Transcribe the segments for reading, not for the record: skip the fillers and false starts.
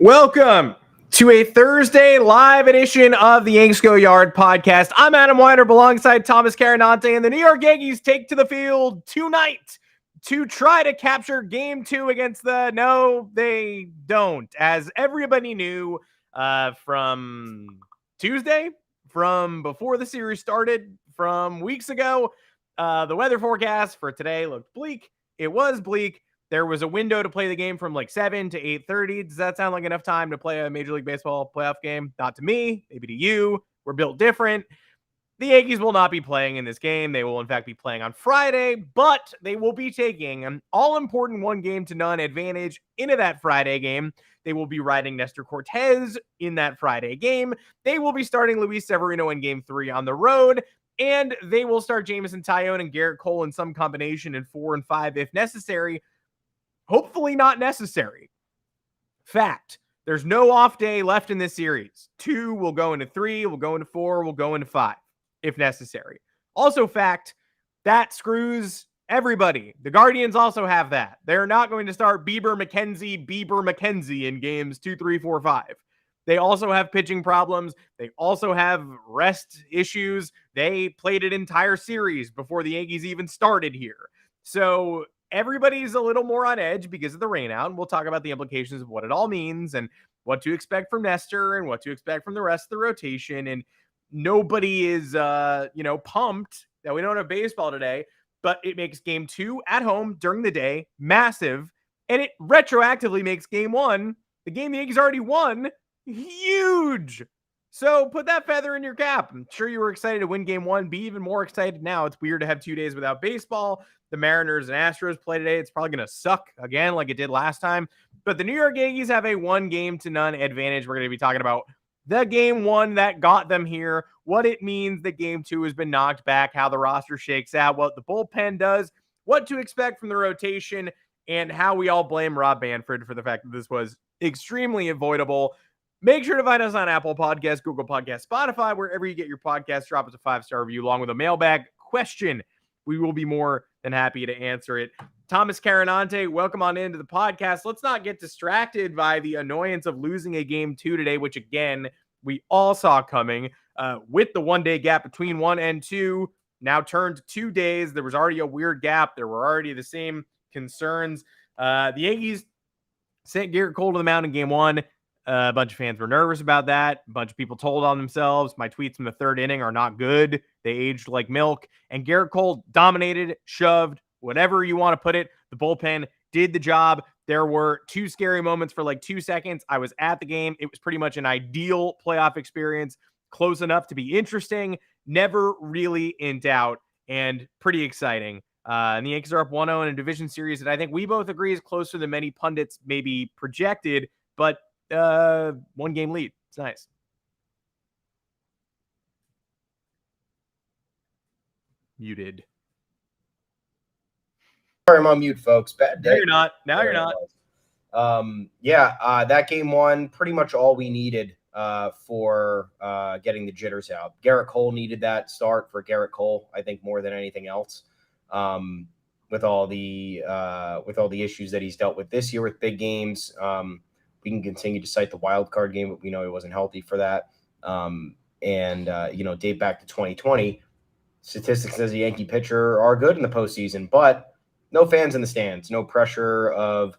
Welcome to a Thursday live edition of the Yanks Go Yard podcast. I'm Adam Weiner alongside Thomas Carinante, and the New York Yankees take to the field tonight to try to capture game 2 against the no, they don't. As everybody knew from Tuesday, from before the series started, from weeks ago, the weather forecast for today looked bleak. It was bleak. There was a window to play the game from like 7 to 8:30. Does that sound like enough time to play a Major League Baseball playoff game? Not to me, maybe to you. We're built different. The Yankees will not be playing in this game. They will, in fact, be playing on Friday, but they will be taking an all-important 1-game-to-none advantage into that Friday game. They will be riding Nestor Cortez in that Friday game. They will be starting Luis Severino in Game 3 on the road, and they will start Jameson Taillon and Garrett Cole in some combination in 4 and 5 if necessary. Hopefully not necessary. Fact, there's no off day left in this series. 2 will go into 3, will go into 4, will go into 5 if necessary. Also fact, that screws everybody. The Guardians also have that. They're not going to start Bieber McKenzie in games 2, 3, 4, 5. They also have pitching problems. They also have rest issues. They played an entire series before the Yankees even started here. So everybody's a little more on edge because of the rain out, and we'll talk about the implications of what it all means and what to expect from Nestor and what to expect from the rest of the rotation. And nobody is, pumped that we don't have baseball today, but it makes game 2 at home during the day massive, and it retroactively makes game 1, the game the Yankees already won, huge. So put that feather in your cap. I'm sure you were excited to win game 1. Be even more excited now. It's weird to have 2 days without baseball. The Mariners and Astros play today. It's probably going to suck again like it did last time. But the New York Yankees have a 1-game-to-none advantage. We're going to be talking about the game 1 that got them here, what it means that game 2 has been knocked back, how the roster shakes out, what the bullpen does, what to expect from the rotation, and how we all blame Rob Manfred for the fact that this was extremely avoidable. Make sure to find us on Apple Podcasts, Google Podcasts, Spotify, wherever you get your podcasts. Drop us a 5-star review along with a mailbag question. We will be more than happy to answer it. Thomas Carinante, welcome on into the podcast. Let's not get distracted by the annoyance of losing a game 2 today, which, again, we all saw coming with the 1-day gap between 1 and 2. Now turned to 2 days. There was already a weird gap. There were already the same concerns. The Yankees sent Garrett Cole to the mound in game 1. A bunch of fans were nervous about that. A bunch of people told on themselves. My tweets from the 3rd inning are not good. They aged like milk. And Garrett Cole dominated, shoved, whatever you want to put it. The bullpen did the job. There were 2 scary moments for like 2 seconds. I was at the game. It was pretty much an ideal playoff experience. Close enough to be interesting. Never really in doubt. And pretty exciting. And the Yankees are up 1-0 in a division series that I think we both agree is closer than many pundits maybe projected. But 1-game lead. It's nice. Muted. Sorry, I'm on mute, folks. Bad day. No, you're not. Now you're not. That game 1, pretty much all we needed for getting the jitters out. Garrett Cole needed that start for Garrett Cole, I think, more than anything else. With all the issues that he's dealt with this year with big games. We can continue to cite the wild card game, but we know he wasn't healthy for that. Date back to 2020, statistics as a Yankee pitcher are good in the postseason, but no fans in the stands, no pressure of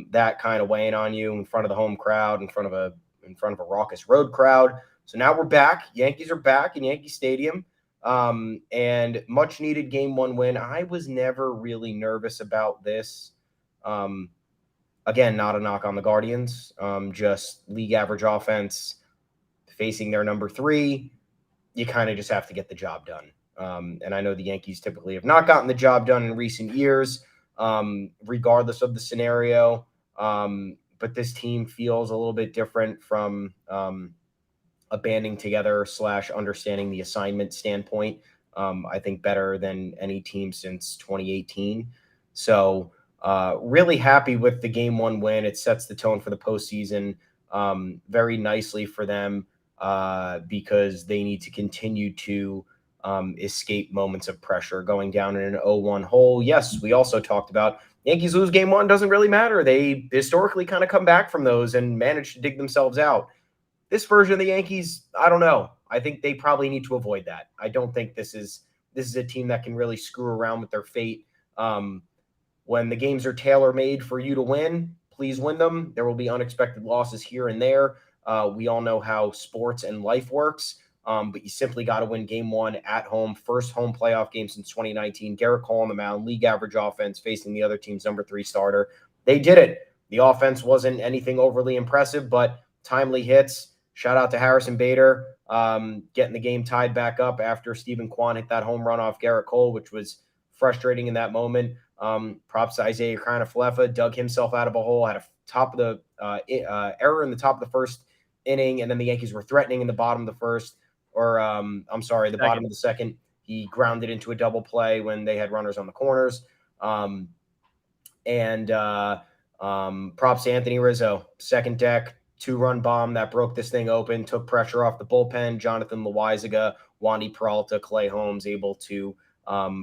that kind of weighing on you in front of the home crowd, in front of a raucous road crowd. So now we're back. Yankees are back in Yankee Stadium, and much needed game 1 win. I was never really nervous about this. Again, not a knock on the Guardians, just league average offense facing their number 3. You kind of just have to get the job done. And I know the Yankees typically have not gotten the job done in recent years, regardless of the scenario. But this team feels a little bit different from a banding together / understanding the assignment standpoint. I think better than any team since 2018. So really happy with the game 1 win. It sets the tone for the postseason very nicely for them because they need to continue to escape moments of pressure going down in an 0-1 hole. Yes, we also talked about Yankees lose game one, doesn't really matter. They historically kind of come back from those and manage to dig themselves out. This version of the Yankees, I don't know. I think they probably need to avoid that. I don't think this is a team that can really screw around with their fate. When the games are tailor-made for you to win, please win them. There will be unexpected losses here and there. We all know how sports and life works, but you simply got to win game one at home, first home playoff game since 2019. Garrett Cole on the mound, league average offense facing the other team's number 3 starter. They did it. The offense wasn't anything overly impressive, but timely hits. Shout out to Harrison Bader getting the game tied back up after Stephen Kwan hit that home run off Garrett Cole, which was frustrating in that moment. Props to Isaiah Kranaflefa, dug himself out of a hole, had a top of the error in the top of the first inning, and then the Yankees were threatening in the bottom of the first, or bottom of the second. He grounded into a double play when they had runners on the corners. Props to Anthony Rizzo, second deck, 2-run bomb that broke this thing open, took pressure off the bullpen. Jonathan Loaizaga, Wandy Peralta, Clay Holmes able to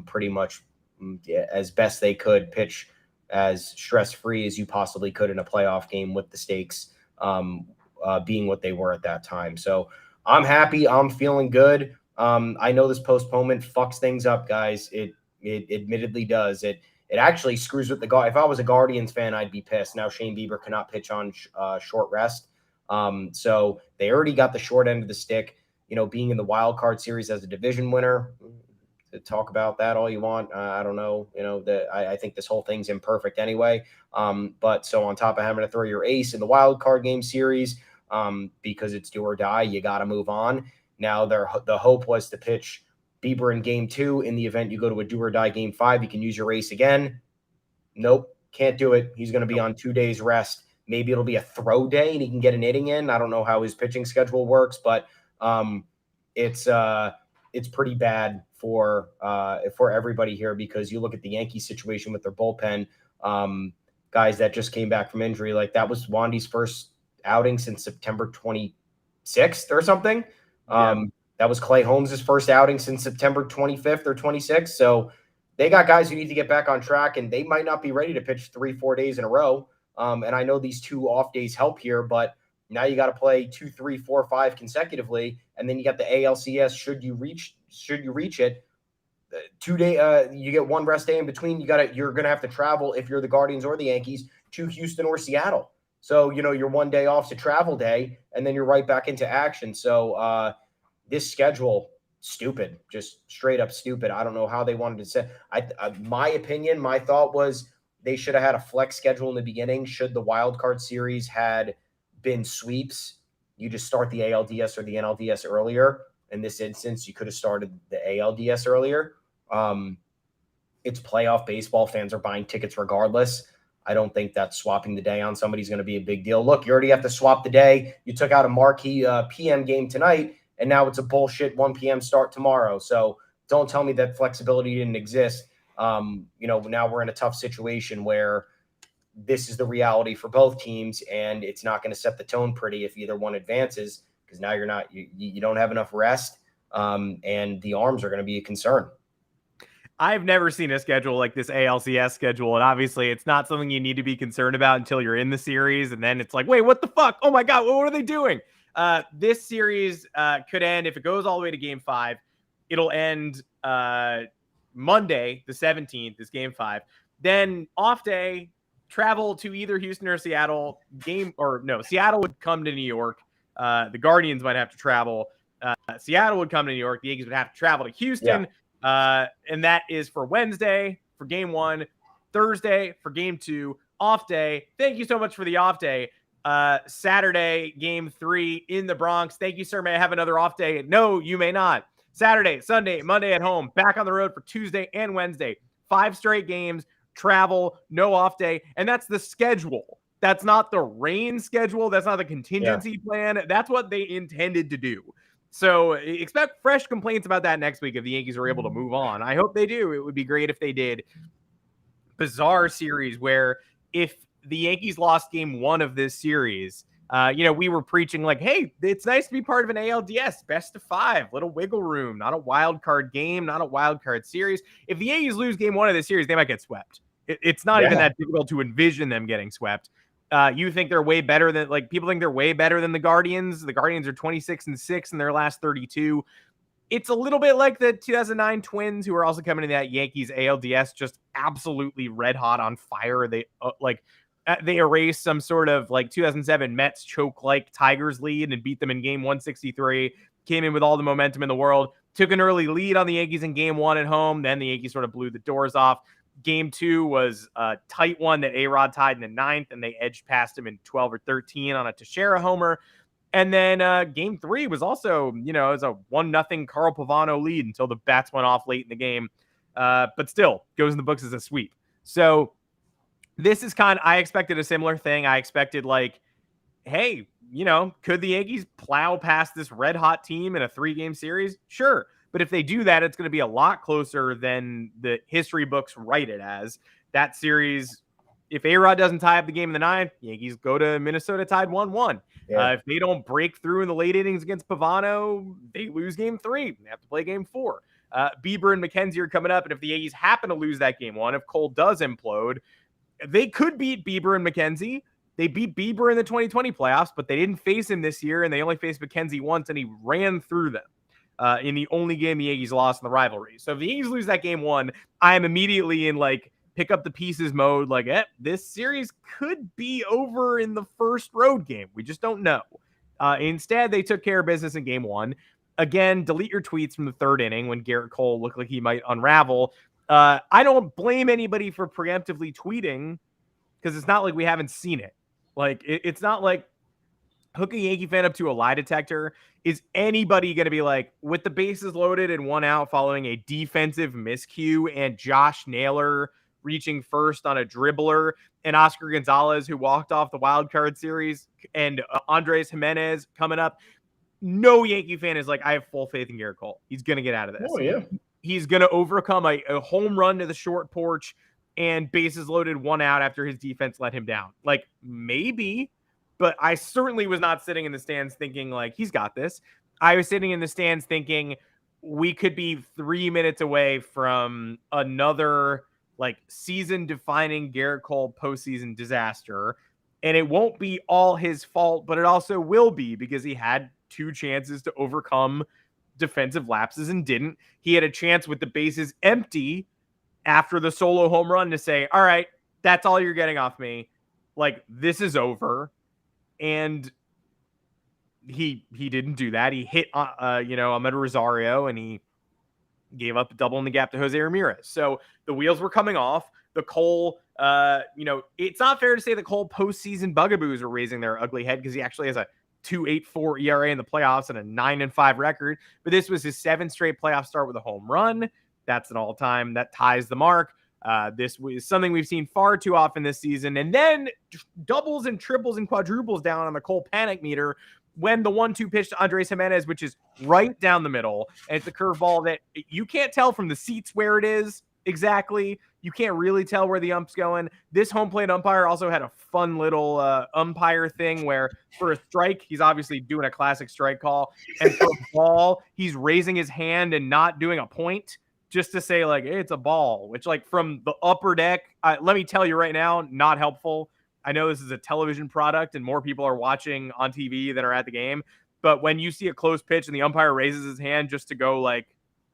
pretty much, as best they could, pitch as stress-free as you possibly could in a playoff game with the stakes being what they were at that time. So I'm happy. I'm feeling good. I know this postponement fucks things up, guys. It admittedly does. It actually screws with the guard. If I was a Guardians fan, I'd be pissed. Now Shane Bieber cannot pitch on short rest. So they already got the short end of the stick. Being in the wild card series as a division winner, to talk about that all you want. I don't know. I think this whole thing's imperfect anyway. But so on top of having to throw your ace in the wild card game series, because it's do or die, you got to move on. Now the hope was to pitch Bieber in game 2. In the event you go to a do or die game 5, you can use your ace again. Nope, can't do it. He's going to be on 2 days rest. Maybe it'll be a throw day and he can get an inning in. I don't know how his pitching schedule works, but it's pretty bad for everybody here, because you look at the Yankees situation with their bullpen, guys that just came back from injury. Like, that was Wandy's first outing since September 26th or something. That was Clay Holmes' first outing since September 25th or 26th. So they got guys who need to get back on track, and they might not be ready to pitch 3-4 days in a row. And I know these 2 off days help here, but now you got to play 2, 3, 4, 5 consecutively, and then you got the ALCS. Should you reach it, 2 day, you get 1 rest day in between. You're gonna have to travel, if you're the Guardians or the Yankees, to Houston or Seattle. So your 1 day off's a travel day, and then you're right back into action. So this schedule, stupid, just straight up stupid. I don't know how they wanted to set. My opinion, my thought was they should have had a flex schedule in the beginning. Should the wild card series had been sweeps, you just start the ALDS or the NLDS earlier. In this instance, you could have started the ALDS earlier. It's playoff baseball. Fans are buying tickets regardless. I don't think that swapping the day on somebody's going to be a big deal. Look, you already have to swap the day. You took out a marquee PM game tonight, and now it's a bullshit 1 p.m. start tomorrow. So don't tell me that flexibility didn't exist. Now we're in a tough situation where this is the reality for both teams, and it's not going to set the tone pretty if either one advances, because now you don't have enough rest, and the arms are going to be a concern. I've never seen a schedule like this ALCS schedule, and obviously it's not something you need to be concerned about until you're in the series, and then it's like, wait, what the fuck? Oh my God, what are they doing? This series could end, if it goes all the way to game 5, it'll end Monday, the 17th, is game 5. Then off day, travel to either Houston or Seattle. Seattle would come to New York. The Guardians might have to travel. Seattle would come to New York. The Yankees would have to travel to Houston. Yeah. And that is for Wednesday for game 1, Thursday for game 2, off day. Thank you so much for the off day. Saturday, game 3 in the Bronx. Thank you, sir. May I have another off day? No, you may not. Saturday, Sunday, Monday at home, back on the road for Tuesday and Wednesday. 5 straight games, travel, no off day. And that's the schedule. That's not the rain schedule. That's not the contingency plan. That's what they intended to do. So expect fresh complaints about that next week if the Yankees are able to move on. I hope they do. It would be great if they did. Bizarre series where if the Yankees lost game 1 of this series, we were preaching like, hey, it's nice to be part of an ALDS, best of 5, little wiggle room, not a wild card game, not a wild card series. If the Yankees lose game 1 of this series, they might get swept. It's not even that difficult to envision them getting swept. You think they're way better than, like, people think they're way better than the Guardians. The Guardians are 26-6 in their last 32. It's a little bit like the 2009 Twins, who are also coming in that Yankees ALDS, just absolutely red hot on fire. They they erased some sort of like 2007 Mets choke like Tigers lead and beat them in game 163. Came in with all the momentum in the world, took an early lead on the Yankees in game 1 at home. Then the Yankees sort of blew the doors off. Game 2 was a tight one that A-Rod tied in the 9th, and they edged past him in 12 or 13 on a Teixeira homer. And then game 3 was also, it was a 1-0 Carl Pavano lead until the bats went off late in the game. But still goes in the books as a sweep. So this is I expected a similar thing. I expected, like, hey, could the Yankees plow past this red hot team in a 3-game series? Sure. But if they do that, it's going to be a lot closer than the history books write it as. That series, if A-Rod doesn't tie up the game in the 9th, Yankees go to Minnesota tied 1-1. Yeah. If they don't break through in the late innings against Pavano, they lose game 3. They have to play game 4. Bieber and McKenzie are coming up, and if the Yankees happen to lose that game 1, if Cole does implode, they could beat Bieber and McKenzie. They beat Bieber in the 2020 playoffs, but they didn't face him this year, and they only faced McKenzie once, and he ran through them in the only game the Yankees lost in the rivalry. So if the Yankees lose that game 1, I am immediately in, like, pick up the pieces mode, like, this series could be over in the first road game. We just don't know. Instead, they took care of business in game 1. Again, delete your tweets from the 3rd inning when Garrett Cole looked like he might unravel. I don't blame anybody for preemptively tweeting, because it's not like we haven't seen it. Like, it's not like hook a Yankee fan up to a lie detector. Is anybody going to be like, with the bases loaded and 1 out following a defensive miscue and Josh Naylor reaching first on a dribbler and Oscar Gonzalez, who walked off the wild card series, and Andres Jimenez coming up, no Yankee fan is like, I have full faith in Garrett Cole. He's going to get out of this. Oh, yeah. He's going to overcome a home run to the short porch and bases loaded 1 out after his defense let him down. Like, maybe, but I certainly was not sitting in the stands thinking, like, he's got this. I was sitting in the stands thinking we could be 3 minutes away from another, like, season-defining Garrett Cole postseason disaster. And it won't be all his fault, but it also will be, because he had 2 chances to overcome defensive lapses and didn't. He had a chance with the bases empty after the solo home run to say, all right, that's all you're getting off me. Like, this is over. And he didn't do that. He hit, Ahmed Rosario, and he gave up a double in the gap to Jose Ramirez. So the wheels were coming off. The Cole, it's not fair to say the Cole postseason bugaboos are raising their ugly head, because he actually has a 2.84 ERA in the playoffs and a 9-5 record. But this was his 7th straight playoff start with a home run. That's an all-time. That ties the mark. This was something we've seen far too often this season. And then doubles and triples and quadruples down on the Cole panic meter when the 1-2 pitch to Andres Jimenez, which is right down the middle. And it's a curveball that you can't tell from the seats where it is exactly. You can't really tell where the ump's going. This home plate umpire also had a fun little umpire thing where for a strike, he's obviously doing a classic strike call. And for a ball, he's raising his hand and not doing a point, just to say, like, hey, it's a ball, which, like, from the upper deck, let me tell you right now, not helpful. I know this is a television product and more people are watching on TV than are at the game. But when you see a close pitch and the umpire raises his hand just to go, like,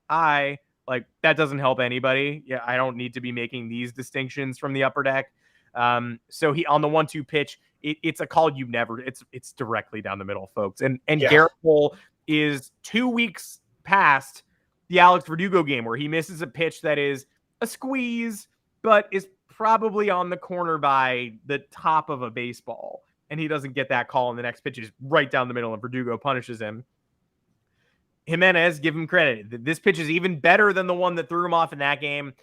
hi, like, that doesn't help anybody. Yeah, I don't need to be making these distinctions from the upper deck. So he, on the 1-2 pitch, it's a call you never, it's directly down the middle, folks. And yeah. Garrett Cole is 2 weeks past the Alex Verdugo game, where he misses a pitch that is a squeeze, but is probably on the corner by the top of a baseball. And he doesn't get that call, and the next pitch is right down the middle, and Verdugo punishes him. Jimenez, give him credit. This pitch is even better than the one that threw him off in that game.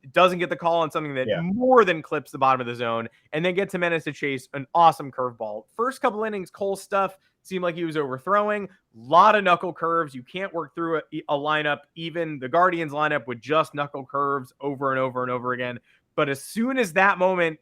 It doesn't get the call on something that more than clips the bottom of the zone, and then gets Jimenez to chase an awesome curveball. First couple innings, Cole stuff seemed like he was overthrowing. A lot of knuckle curves. You can't work through a lineup, even the Guardians lineup, with just knuckle curves over and over and over again. But as soon as that moment,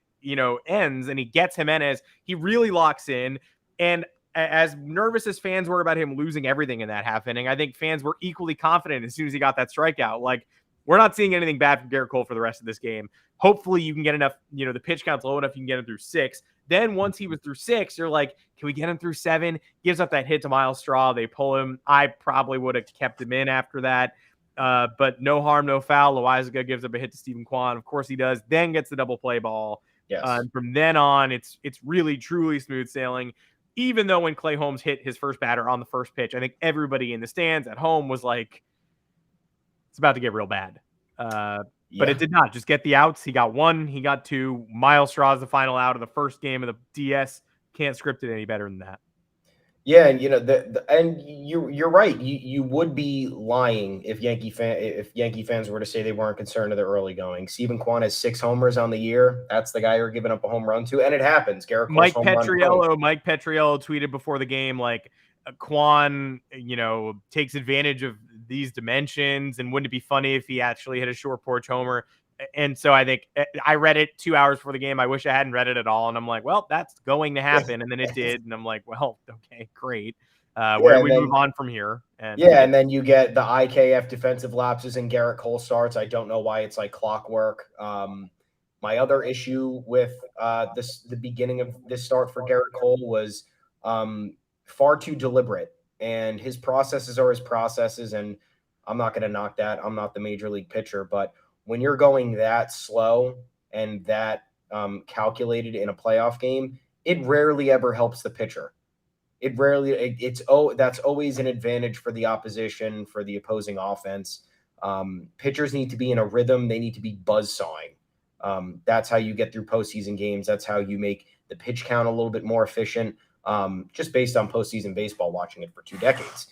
ends and he gets Jimenez, he really locks in. And as nervous as fans were about him losing everything in that half inning, I think fans were equally confident as soon as he got that strikeout. Like, we're not seeing anything bad from Garrett Cole for the rest of this game. Hopefully you can get enough, the pitch count's low enough you can get him through 6. Then once he was through 6, you're like, can we get him through 7? Gives up that hit to Miles Straw. They pull him. I probably would have kept him in after that. But no harm, no foul. Loizaga gives up a hit to Stephen Kwan. Of course he does. Then gets the double play ball. Yes. And from then on, it's really, truly smooth sailing. Even though when Clay Holmes hit his first batter on the first pitch, I think everybody in the stands at home was like, it's about to get real bad. But it did not. Just get the outs. He got 1. He got 2. Miles Straw is the final out of the first game of the DS. Can't script it any better than that. Yeah, and and you're right. You would be lying if Yankee fans were to say they weren't concerned of the early going. Stephen Kwan has 6 homers on the year. That's the guy you're giving up a home run to, and it happens. Mike Petriello tweeted before the game like Kwan, takes advantage of these dimensions, and wouldn't it be funny if he actually hit a short porch homer? And so I think I read it 2 hours before the game. I wish I hadn't read it at all. And I'm like, well, that's going to happen. And then it did. And I'm like, well, okay, great. Where do we move on from here? And then you get the IKF defensive lapses and Garrett Cole starts. I don't know why it's like clockwork. My other issue with the beginning of this start for Garrett Cole was far too deliberate. And his processes are his processes. And I'm not going to knock that. I'm not the major league pitcher, but when you're going that slow and that calculated in a playoff game, it rarely ever helps the pitcher. That's always an advantage for the opposition, for the opposing offense. Pitchers need to be in a rhythm. They need to be buzzsawing. That's how you get through postseason games. That's how you make the pitch count a little bit more efficient. Just based on postseason baseball, watching it for 2 decades,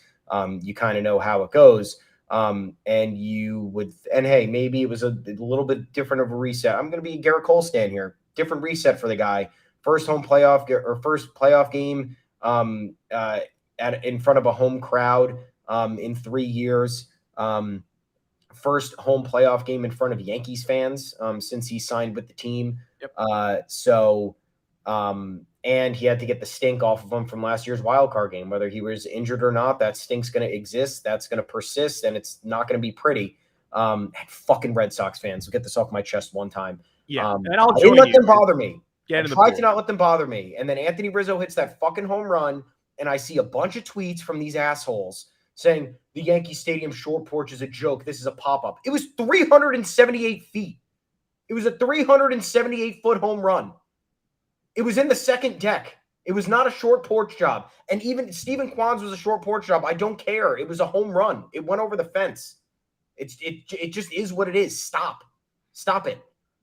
you kind of know how it goes. And hey, maybe it was a little bit different of a reset. I'm going to be a Garrett Cole stan here. Different reset for the guy. First playoff game in front of a home crowd in 3 years. First home playoff game in front of Yankees fans since he signed with the team. Yep. And he had to get the stink off of him from last year's wild card game. Whether he was injured or not, that stink's going to exist. That's going to persist, and it's not going to be pretty. Fucking Red Sox fans. I'll get this off my chest one time. Yeah, and I didn't let them bother me. I tried to not let them bother me. And then Anthony Rizzo hits that fucking home run, and I see a bunch of tweets from these assholes saying the Yankee Stadium short porch is a joke. This is a pop-up. It was 378 feet. It was a 378-foot home run. It was in the second deck. It was not a short porch job. And even Stephen Kwan's was a short porch job. I don't care. It was a home run. It went over the fence. It just is what it is. Stop it.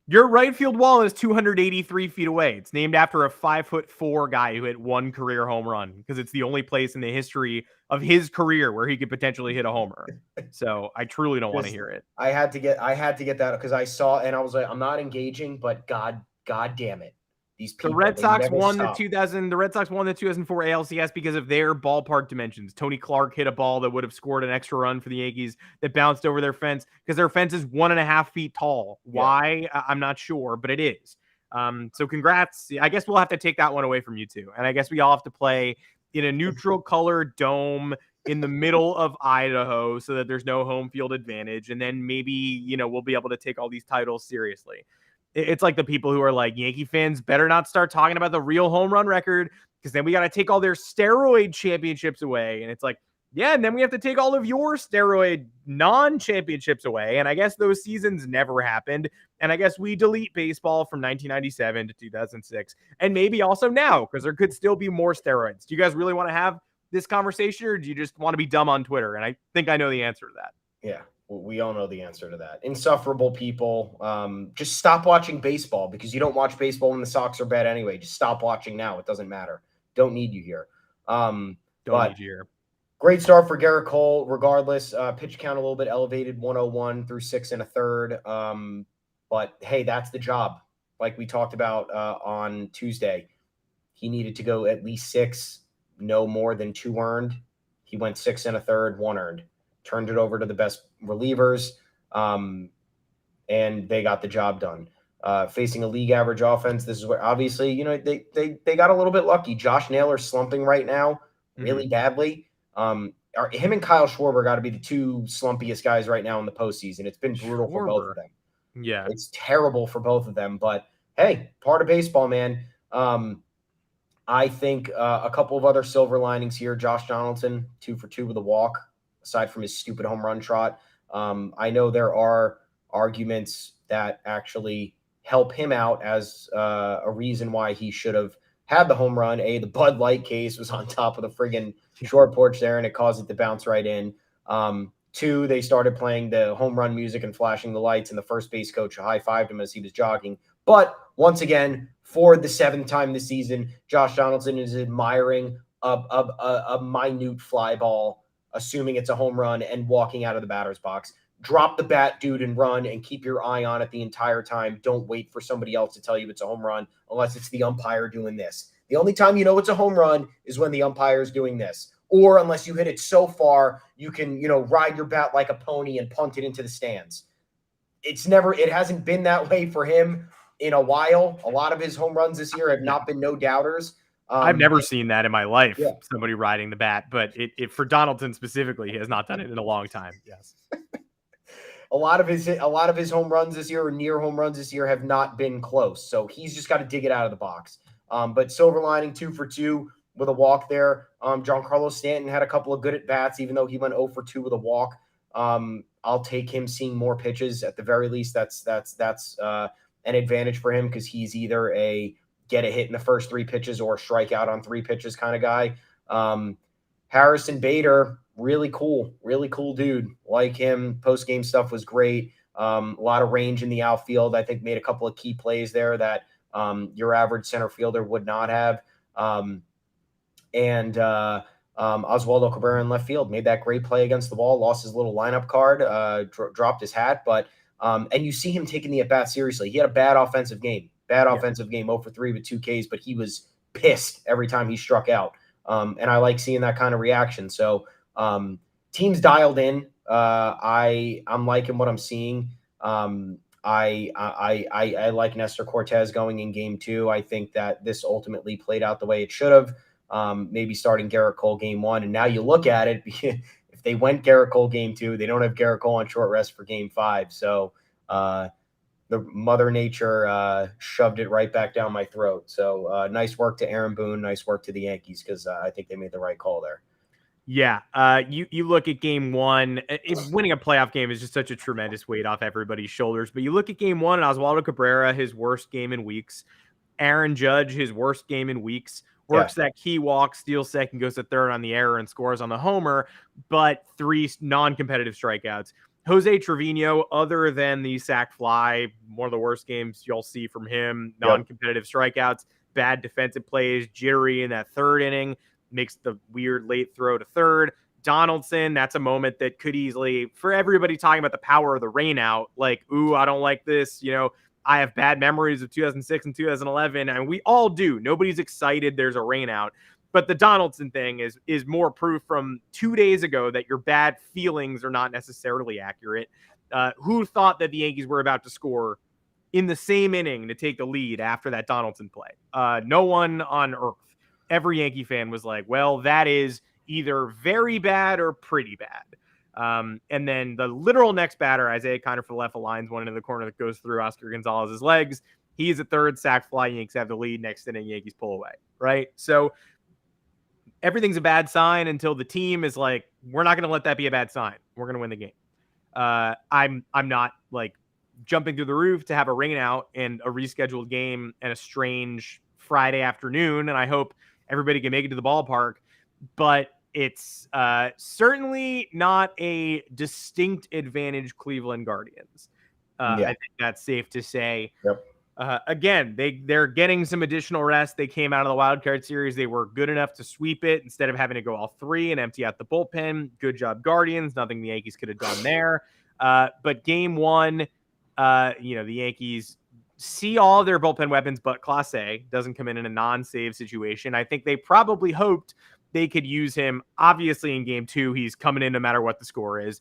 Your right field wall is 283 feet away. It's named after a 5'4" guy who hit 1 career home run because it's the only place in the history of his career where he could potentially hit a homer. So I truly don't want to hear it. I had to get that because I saw and I was like, I'm not engaging, but God damn it. These people, the Red Sox won the 2004 ALCS because of their ballpark dimensions. Tony Clark hit a ball that would have scored an extra run for the Yankees that bounced over their fence because their fence is 1.5 feet tall. Why? I'm not sure, but it is. So congrats. I guess we'll have to take that one away from you two. And I guess we all have to play in a neutral color dome in the middle of Idaho so that there's no home field advantage. And then maybe, we'll be able to take all these titles seriously. It's like the people who are like, Yankee fans better not start talking about the real home run record because then we got to take all their steroid championships away. And it's like, yeah, and then we have to take all of your steroid non-championships away. And I guess those seasons never happened. And I guess we delete baseball from 1997 to 2006 and maybe also now because there could still be more steroids. Do you guys really want to have this conversation or do you just want to be dumb on Twitter? And I think I know the answer to that. Yeah. We all know the answer to that. Insufferable people. Just stop watching baseball because you don't watch baseball when the Sox are bad anyway. Just stop watching now. It doesn't matter. Don't need you here. Don't need you here. Great start for Garrett Cole. Regardless, pitch count a little bit elevated, 101 through 6 1/3. But hey, that's the job. Like we talked about on Tuesday, he needed to go at least 6, no more than 2 earned. He went 6 1/3, 1 earned. Turned it over to the best relievers, and they got the job done. Facing a league average offense, this is where obviously, they got a little bit lucky. Josh Naylor's slumping right now really badly. him and Kyle Schwarber got to be the two slumpiest guys right now in the postseason. It's been brutal for both of them. Yeah. It's terrible for both of them, but hey, part of baseball, man. I think a couple of other silver linings here. Josh Donaldson, 2 for 2 with a walk, aside from his stupid home run trot. I know there are arguments that actually help him out as a reason why he should have had the home run. The Bud Light case was on top of the friggin' short porch there, and it caused it to bounce right in. 2, they started playing the home run music and flashing the lights, and the first base coach high-fived him as he was jogging. But once again, for the 7th time this season, Josh Donaldson is admiring a minute fly ball, assuming it's a home run, and walking out of the batter's box. Drop the bat, dude, and run, and keep your eye on it the entire time. Don't wait for somebody else to tell you it's a home run unless it's the umpire doing this. The only time you know it's a home run is when the umpire is doing this. Or unless you hit it so far, you can, ride your bat like a pony and punt it into the stands. It hasn't been that way for him in a while. A lot of his home runs this year have not been no doubters. I've never seen that in my life, yeah. Somebody riding the bat, but it for Donaldson specifically, he has not done it in a long time. Yes. A lot of his home runs this year or near home runs this year have not been close. So he's just got to dig it out of the box. But silver lining, 2 for 2 with a walk there. Giancarlo Stanton had a couple of good at bats, even though he went 0 for 2 with a walk. I'll take him seeing more pitches at the very least. That's an advantage for him because he's either a get a hit in the first 3 pitches or strike out on 3 pitches kind of guy. Harrison Bader, really cool dude. Like him. Post-game stuff was great. A lot of range in the outfield. I think made a couple of key plays there that your average center fielder would not have. Oswaldo Cabrera in left field made that great play against the wall, lost his little lineup card, dropped his hat, but and you see him taking the at-bat seriously. He had a bad offensive game, 0 for 3 with 2 Ks, but he was pissed every time he struck out. And I like seeing that kind of reaction. So team's dialed in. I'm liking what I'm seeing. I like Nestor Cortez going in game 2. I think that this ultimately played out the way it should have. Maybe starting Garrett Cole game 1. And now you look at it, if they went Garrett Cole game 2, they don't have Garrett Cole on short rest for game 5. So the Mother Nature shoved it right back down my throat. So nice work to Aaron Boone. Nice work to the Yankees because I think they made the right call there. Yeah. You look at game 1, winning a playoff game is just such a tremendous weight off everybody's shoulders. But you look at game 1 and Oswaldo Cabrera, his worst game in weeks. Aaron Judge, his worst game in weeks. Works that key walk, steals second, goes to third on the error, and scores on the homer, but 3 non-competitive strikeouts. Jose Trevino, other than the sac fly, one of the worst games you'll see from him, non-competitive strikeouts, bad defensive plays, jittery in that 3rd inning, makes the weird late throw to 3rd. Donaldson, that's a moment that could easily, for everybody talking about the power of the rain out, like, ooh, I don't like this, I have bad memories of 2006 and 2011, and we all do. Nobody's excited there's a rain out. But the Donaldson thing is more proof from 2 days ago that your bad feelings are not necessarily accurate. Who thought that the Yankees were about to score in the same inning to take the lead after that Donaldson play? No one on earth. Every Yankee fan was like, well, that is either very bad or pretty bad. And then the literal next batter, Isaiah Kiner for left, lines one into the corner that goes through Oscar Gonzalez's legs. He's a 3rd sac fly. Yankees have the lead. Next inning, Yankees pull away. Right. So everything's a bad sign until the team is like, we're not going to let that be a bad sign. We're going to win the game. I'm not like jumping through the roof to have a rain out and a rescheduled game and a strange Friday afternoon. And I hope everybody can make it to the ballpark, but it's certainly not a distinct advantage Cleveland Guardians. I think that's safe to say. Yep. Again, they're getting some additional rest. They came out of the wild card series. They were good enough to sweep it instead of having to go all 3 and empty out the bullpen. Good job, Guardians. Nothing the Yankees could have done there. But game 1, the Yankees see all of their bullpen weapons, but Clase doesn't come in a non-save situation. I think they probably hoped they could use him. Obviously, in game 2, he's coming in no matter what the score is.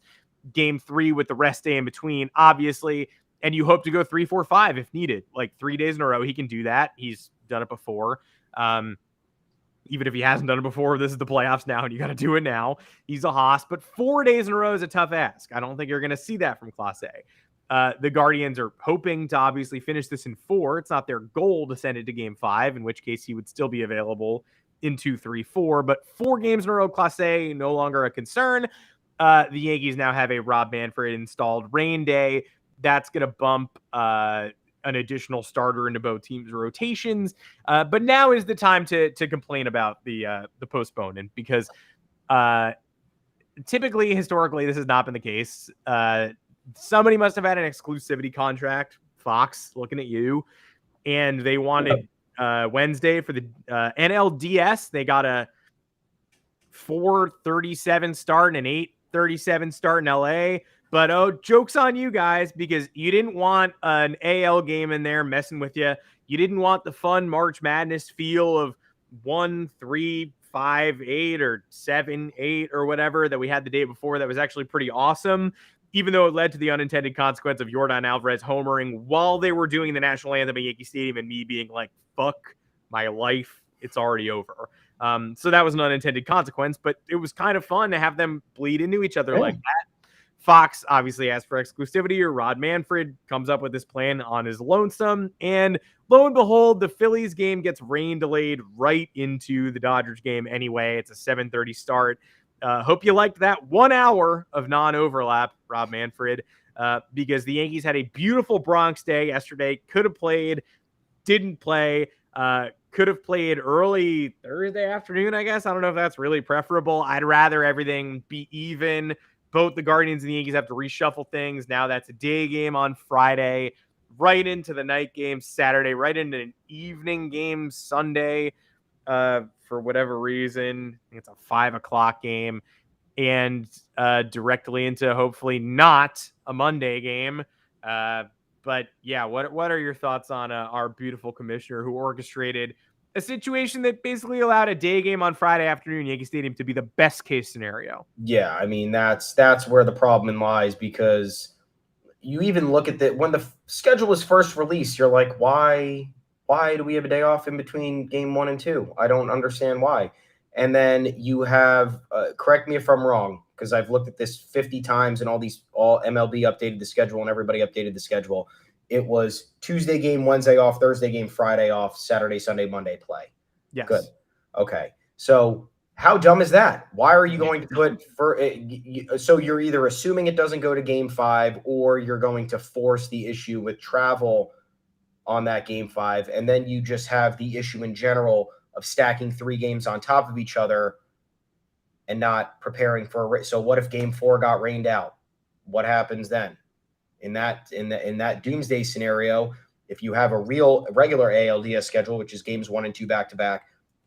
Game 3 with the rest day in between, obviously, and you hope to go 3, 4, 5 if needed. Like 3 days in a row, he can do that. He's done it before. even if he hasn't done it before, this is the playoffs now, and you got to do it now. He's a hoss, but 4 days in a row is a tough ask. I don't think you're going to see that from Class A. The Guardians are hoping to obviously finish this in 4. It's not their goal to send it to Game 5, in which case he would still be available in 2, 3, 4. But 4 games in a row, Class A, no longer a concern. The Yankees now have a Rob Manfred installed rain day. That's going to bump an additional starter into both teams' rotations. But now is the time to complain about the postponement, because typically, historically, this has not been the case. Somebody must have had an exclusivity contract, Fox, looking at you, and they wanted Wednesday for the NLDS. They got a 4:37 start and an 8:37 start in LA. But joke's on you guys, because you didn't want an AL game in there messing with you. You didn't want the fun March Madness feel of 1-3, 5-8 or 7-8 or whatever that we had the day before. That was actually pretty awesome, even though it led to the unintended consequence of Yordan Alvarez homering while they were doing the national anthem at Yankee Stadium, and me being like, fuck my life, it's already over. So that was an unintended consequence, but it was kind of fun to have them bleed into each other like that. Fox obviously asked for exclusivity, or Rod Manfred comes up with this plan on his lonesome, and lo and behold, the Phillies game gets rain delayed right into the Dodgers game anyway. It's a 7:30 start. Hope you liked that 1 hour of non-overlap, Rob Manfred, because the Yankees had a beautiful Bronx day yesterday. Could have played, didn't play. Could have played early Thursday afternoon, I guess. I don't know if that's really preferable. I'd rather everything be even. Both the Guardians and the Yankees have to reshuffle things. Now that's a day game on Friday, right into the night game Saturday, right into an evening game Sunday for whatever reason. I think it's a 5 o'clock game, and directly into hopefully not a Monday game. But yeah, what are your thoughts on our beautiful commissioner who orchestrated a situation that basically allowed a day game on Friday afternoon Yankee Stadium to be the best case scenario? Yeah, I mean, that's where the problem lies, because you even look at when the schedule was first released, you're like, why do we have a day off in between game 1 and 2? I don't understand why. And then you have, correct me if I'm wrong, because I've looked at this 50 times, and all MLB updated the schedule and everybody updated the schedule. It was Tuesday game, Wednesday off, Thursday game, Friday off, Saturday, Sunday, Monday play. Yes. Good. Okay. So how dumb is that? Why are you going to put so you're either assuming it doesn't go to game 5, or you're going to force the issue with travel on that game 5. And then you just have the issue in general of stacking 3 games on top of each other and not preparing for a race. So what if game 4 got rained out? What happens then? In that doomsday scenario, if you have a regular ALDS schedule, which is games 1 and 2 back-to-back,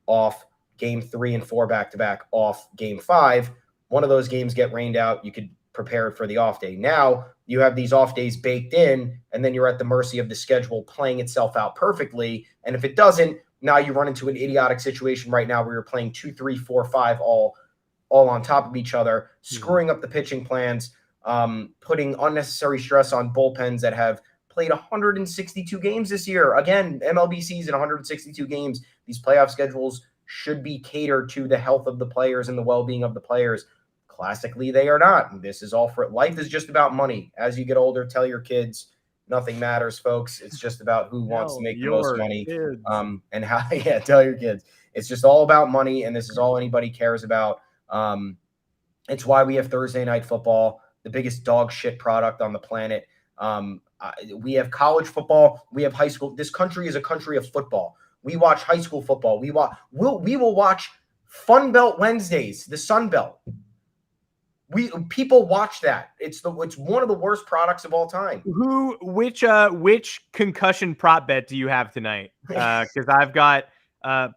off game 3 and 4 back-to-back, off game 5, one of those games get rained out, you could prepare for the off day. Now you have these off days baked in, and then you're at the mercy of the schedule playing itself out perfectly. And if it doesn't, now you run into an idiotic situation right now where you're playing 2, 3, 4, 5 all on top of each other, screwing up the pitching plans, putting unnecessary stress on bullpens that have played 162 games this year. Again, MLB season, 162 games. These playoff schedules should be catered to the health of the players and the well-being of the players. Classically, they are not. This is all for life is just about money. As you get older, tell your kids nothing matters, folks. It's just about who wants to make the most money. And how, tell your kids. It's just all about money, and this is all anybody cares about. It's why we have Thursday night football, the biggest dog shit product on the planet. We have college football. We have high school. This country is a country of football. We watch high school football. We will watch Fun Belt Wednesdays, the Sun Belt. People watch that. It's one of the worst products of all time. Which concussion prop bet do you have tonight? Because I've got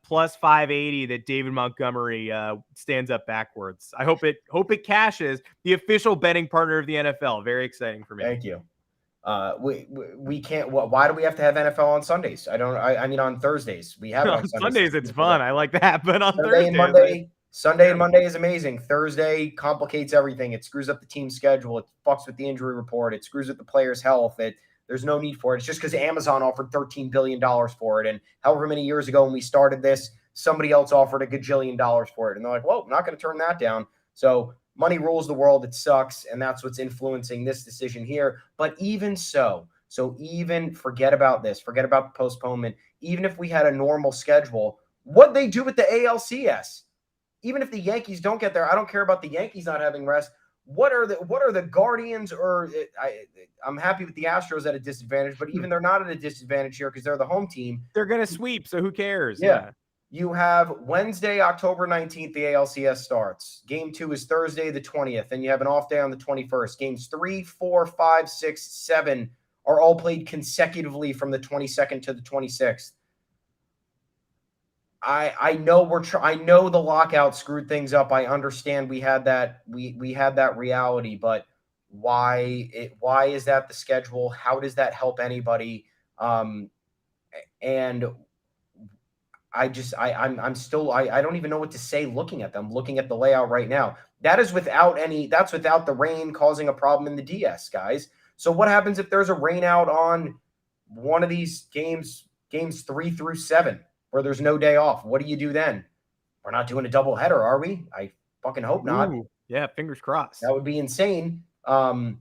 plus 580 that David Montgomery stands up backwards. I hope it cashes. The official betting partner of the NFL. Very exciting for me. Thank you. We can't. Why do we have to have NFL on Sundays? I mean on Thursdays. We have it on Sundays. It's fun. I like that. But on Sunday and Monday is amazing. Thursday complicates everything. It screws up the team schedule. It fucks with the injury report. It screws with the player's health. There's no need for it. It's just because Amazon offered $13 billion for it. And however many years ago when we started this, somebody else offered a gajillion dollars for it. And they're like, well, I'm not going to turn that down. So money rules the world. It sucks. And that's what's influencing this decision here. But even so even forget about this, forget about the postponement. Even if we had a normal schedule, what they do with the ALCS, even if the Yankees don't get there, I don't care about the Yankees not having rest. What are the Guardians, or I'm happy with the Astros at a disadvantage, but even they're not at a disadvantage here because they're the home team. They're going to sweep, so who cares? Yeah. You have Wednesday, October 19th, the ALCS starts. Game 2 is Thursday, the 20th, and you have an off day on the 21st. Games 3, 4, 5, 6, 7 are all played consecutively from the 22nd to the 26th. I know I know the lockout screwed things up. I understand we had that reality, but why is that the schedule? How does that help anybody? And I'm still I don't even know what to say looking at them, looking at the layout right now. That's without the rain causing a problem in the DS, guys. So what happens if there's a rain out on one of these games 3 through 7? Where there's no day off? What do you do then? We're not doing a double header, are we? I fucking hope not. Ooh, yeah, fingers crossed. That would be insane. You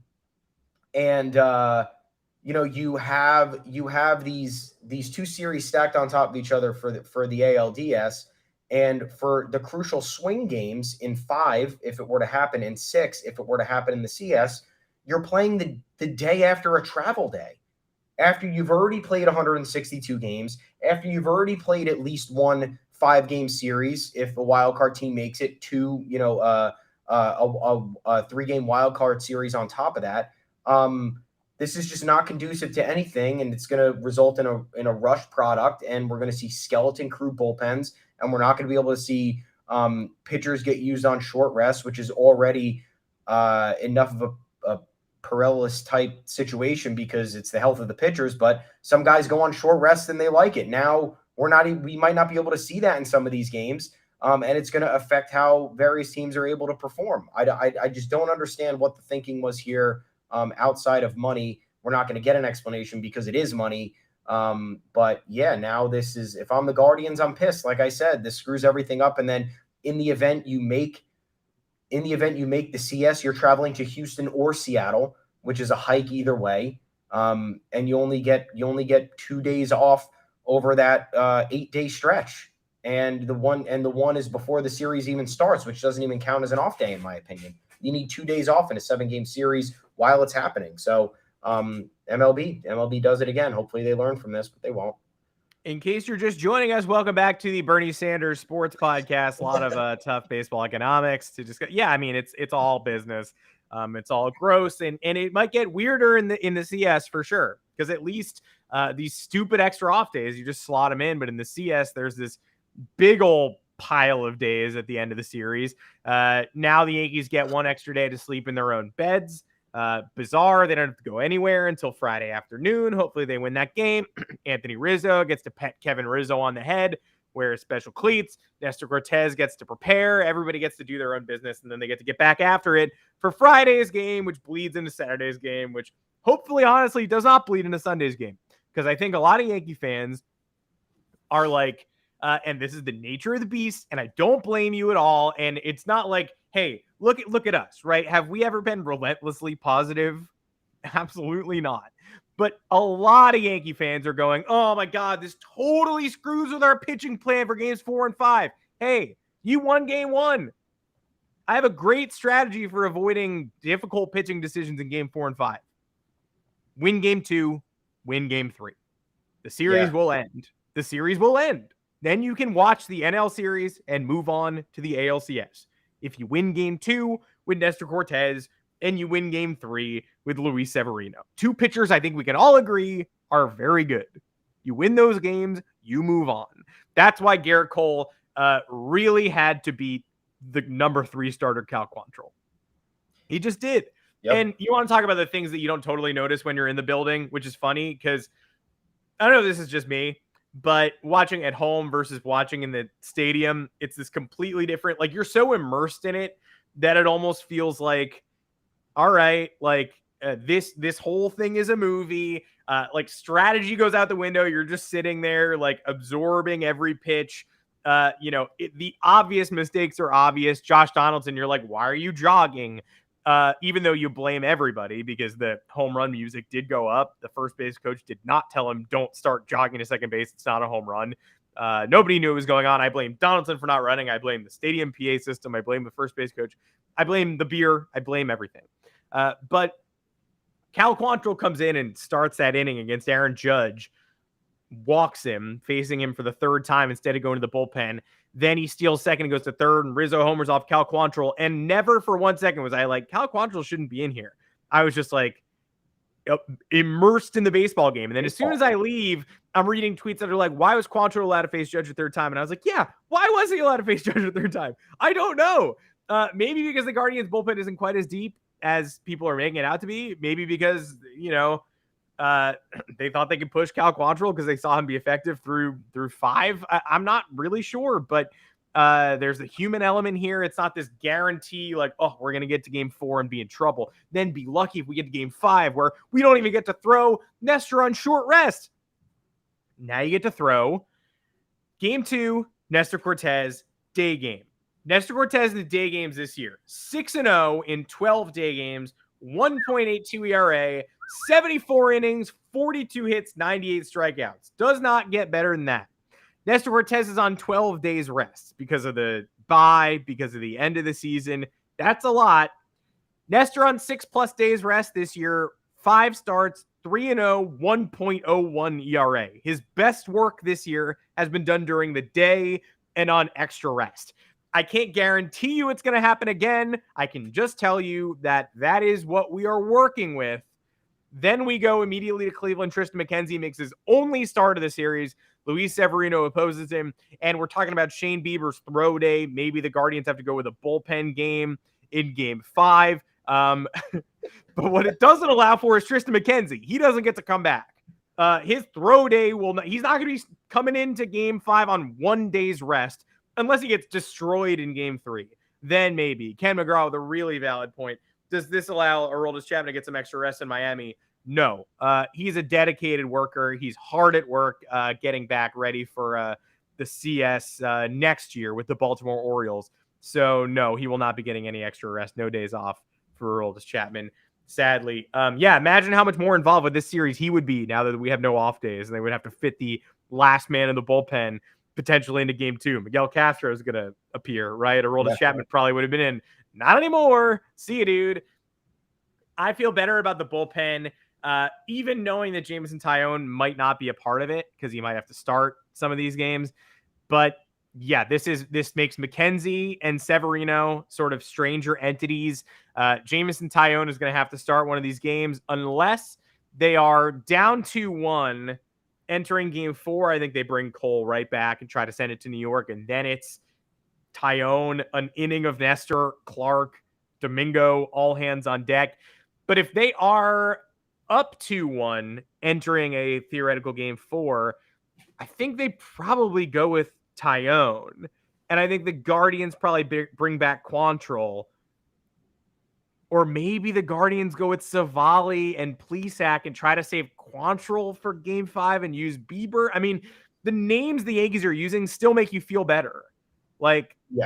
have these 2 series stacked on top of each other for the ALDS, and for the crucial swing games in 5, if it were to happen, in 6, if it were to happen in the CS, you're playing the day after a travel day. After you've already played 162 games, after you've already played at least one 5-game series, if a wild card team makes it, 2, a 3-game wild card series on top of that. This is just not conducive to anything, and it's going to result in a rush product, and we're going to see skeleton crew bullpens, and we're not going to be able to see pitchers get used on short rest, which is already enough of a perilous type situation because it's the health of the pitchers, but some guys go on short rest and they like it. Now we might not be able to see that in some of these games. And it's going to affect how various teams are able to perform. I just don't understand what the thinking was here outside of money. We're not going to get an explanation because it is money. But yeah, now this is, if I'm the Guardians, I'm pissed. Like I said, this screws everything up. And then in the event you make the CS, you're traveling to Houston or Seattle, which is a hike either way. And you only get 2 days off over that 8-day stretch. And the one is before the series even starts, which doesn't even count as an off day, in my opinion. You need 2 days off in a 7-game series while it's happening. So MLB does it again. Hopefully they learn from this, but they won't. In case you're just joining us, welcome back to the Bernie Sanders Sports Podcast. A lot of tough baseball economics to discuss. Yeah, I mean it's all business. It's all gross, and it might get weirder in the CS for sure. Because at least these stupid extra off days, you just slot them in. But in the CS, there's this big old pile of days at the end of the series. Now the Yankees get 1 extra day to sleep in their own beds. Bizarre. They don't have to go anywhere until Friday afternoon. Hopefully they win that game. Anthony Rizzo gets to pet Kevin Rizzo on the head, wear special cleats. Nestor Cortez gets to prepare. Everybody gets to do their own business, and then they get to get back after it for Friday's game, which bleeds into Saturday's game, which hopefully, honestly, does not bleed into Sunday's game. Because I think a lot of Yankee fans are like, and this is the nature of the beast, and I don't blame you at all. And it's not like, hey, look at us, right? Have we ever been relentlessly positive? Absolutely not. But a lot of Yankee fans are going, oh my God, this totally screws with our pitching plan for games 4 and 5. Hey, you won game 1. I have a great strategy for avoiding difficult pitching decisions in game 4 and 5. Win game 2, win game 3. The series will end. The series will end. Then you can watch the NL series and move on to the ALCS. If you win game 2 with Nestor Cortez and you win game 3 with Luis Severino. 2 pitchers I think we can all agree are very good. You win those games, you move on. That's why Garrett Cole really had to beat the number 3 starter, Cal Quantrill. He just did. Yep. And you want to talk about the things that you don't totally notice when you're in the building, which is funny because I don't know if this is just me, but watching at home versus watching in the stadium, it's this completely different. Like, you're so immersed in it that it almost feels like, all right, like this whole thing is a movie. Like, strategy goes out the window. You're just sitting there, like, absorbing every pitch. The obvious mistakes are obvious. Josh Donaldson, you're like, why are you jogging? Even though you blame everybody because the home run music did go up. The first base coach did not tell him, don't start jogging to second base. It's not a home run. Nobody knew what was going on. I blame Donaldson for not running. I blame the stadium PA system. I blame the first base coach. I blame the beer. I blame everything. But Cal Quantrill comes in and starts that inning against Aaron Judge, walks him, facing him for the third time instead of going to the bullpen. Then he steals second and goes to third, and Rizzo homers off Cal Quantrill. And never for 1 second was I like, Cal Quantrill shouldn't be in here. I was just like immersed in the baseball game. And then as soon as I leave, I'm reading tweets that are like, why was Quantrill allowed to face Judge a third time? And I was like, yeah, why was he allowed to face Judge a third time? I don't know. Maybe because the Guardians bullpen isn't quite as deep as people are making it out to be. Maybe because, they thought they could push Cal Quantrill because they saw him be effective through 5. I'm not really sure, but there's a human element here. It's not this guarantee like, oh, we're going to get to game 4 and be in trouble. Then be lucky if we get to game 5 where we don't even get to throw Nestor on short rest. Now you get to throw game 2, Nestor Cortez, day game. Nestor Cortez in the day games this year, 6-0 in 12 day games, 1.82 ERA, 74 innings, 42 hits, 98 strikeouts. Does not get better than that. Nestor Cortez is on 12 days rest because of the bye, because of the end of the season. That's a lot. Nestor on 6+ days rest this year, 5 starts, 3-0, 1.01 ERA. His best work this year has been done during the day and on extra rest. I can't guarantee you it's going to happen again. I can just tell you that is what we are working with. Then we go immediately to Cleveland. Tristan McKenzie makes his only start of the series. Luis Severino opposes him. And we're talking about Shane Bieber's throw day. Maybe the Guardians have to go with a bullpen game in game 5. But what it doesn't allow for is Tristan McKenzie. He doesn't get to come back. His throw day he's not going to be coming into game 5 on 1 day's rest unless he gets destroyed in game 3. Then maybe. Ken McGraw with a really valid point. Does this allow Aroldis Chapman to get some extra rest in Miami? No. He's a dedicated worker. He's hard at work getting back ready for the CS next year with the Baltimore Orioles. So, no, he will not be getting any extra rest. No days off for Aroldis Chapman, sadly. Imagine how much more involved with this series he would be now that we have no off days, and they would have to fit the last man in the bullpen potentially into game 2. Miguel Castro is going to appear, right? Aroldis Chapman probably would have been in. Not anymore. See you, dude. I feel better about the bullpen, even knowing that Jameson Taillon might not be a part of it because he might have to start some of these games. But yeah, this makes McKenzie and Severino sort of stranger entities. Jameson Taillon is going to have to start one of these games unless they are down 2-1 entering game 4. I think they bring Cole right back and try to send it to New York. And then it's Taillon, an inning of Nestor, Clark, Domingo, all hands on deck. But if they are up 2-1 entering a theoretical game 4, I think they probably go with Taillon. And I think the Guardians probably bring back Quantrill. Or maybe the Guardians go with Savali and Plesac and try to save Quantrill for game 5 and use Bieber. I mean, the names the Yankees are using still make you feel better.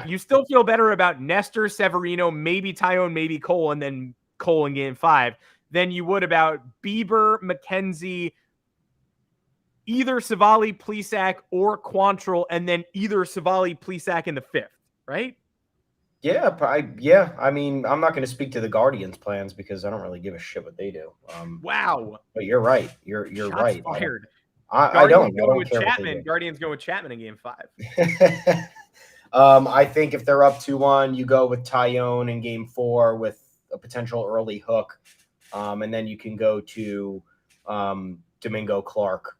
You still feel better about Nestor, Severino, maybe Taillon, maybe Cole, and then Cole in game 5 than you would about Bieber, McKenzie, either Savali, Plesac, or Quantrill, and then either Savali, Plesac in the 5th, right? Yeah, I mean, I'm not going to speak to the Guardians' plans because I don't really give a shit what they do. Wow. But you're right. You're Shots right. Fired. I don't care Chapman. Guardians go with Chapman in game 5. I think if they're up 2-1, you go with Taillon in game 4 with a potential early hook. And then you can go to Domingo, Clark,